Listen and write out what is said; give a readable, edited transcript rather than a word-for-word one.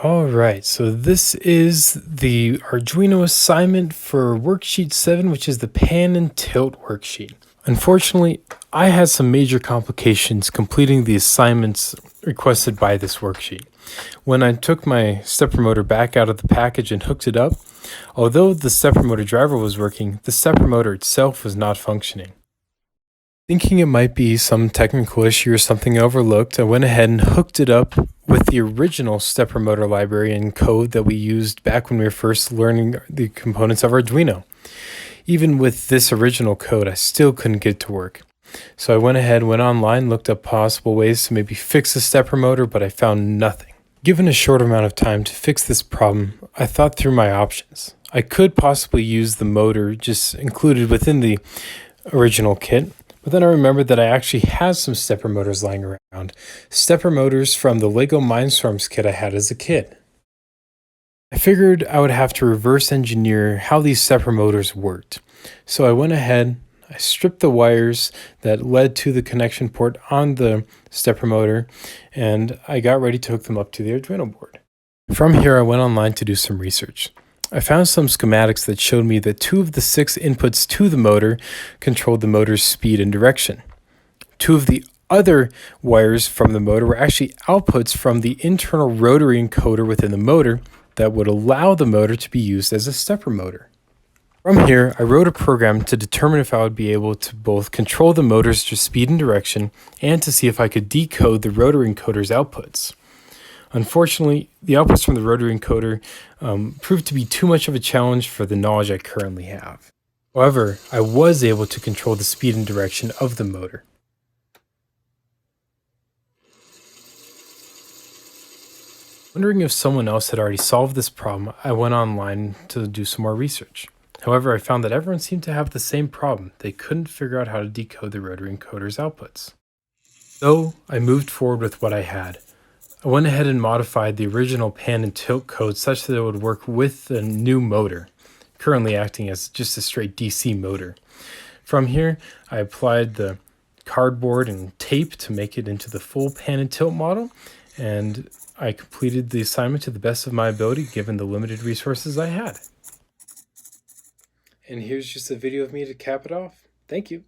All right, so this is the Arduino assignment for Worksheet 7, which is the Pan and Tilt worksheet. Unfortunately, I had some major complications completing the assignments requested by this worksheet. When I took my stepper motor back out of the package and hooked it up, although the stepper motor driver was working, the stepper motor itself was not functioning. Thinking it might be some technical issue or something I overlooked, I went ahead and hooked it up with the original stepper motor library and code that we used back when we were first learning the components of Arduino. Even with this original code, I still couldn't get it to work. So I went online, looked up possible ways to maybe fix the stepper motor, but I found nothing. Given a short amount of time to fix this problem, I thought through my options. I could possibly use the motor just included within the original kit, but then I remembered that I actually had some stepper motors lying around. Stepper motors from the LEGO Mindstorms kit I had as a kid. I figured I would have to reverse engineer how these stepper motors worked. So I went ahead, I stripped the wires that led to the connection port on the stepper motor, and I got ready to hook them up to the Arduino board. From here, I went online to do some research. I found some schematics that showed me that 2 of the 6 inputs to the motor controlled the motor's speed and direction. 2 of the other wires from the motor were actually outputs from the internal rotary encoder within the motor that would allow the motor to be used as a stepper motor. From here, I wrote a program to determine if I would be able to both control the motor's speed and direction and to see if I could decode the rotary encoder's outputs. Unfortunately, the outputs from the rotary encoder proved to be too much of a challenge for the knowledge I currently have. However, I was able to control the speed and direction of the motor. Wondering if someone else had already solved this problem, I went online to do some more research. However, I found that everyone seemed to have the same problem. They couldn't figure out how to decode the rotary encoder's outputs. So I moved forward with what I had. I went ahead and modified the original Pan and Tilt code such that it would work with the new motor, currently acting as just a straight DC motor. From here, I applied the cardboard and tape to make it into the full Pan and Tilt model, and I completed the assignment to the best of my ability given the limited resources I had. And here's just a video of me to cap it off. Thank you.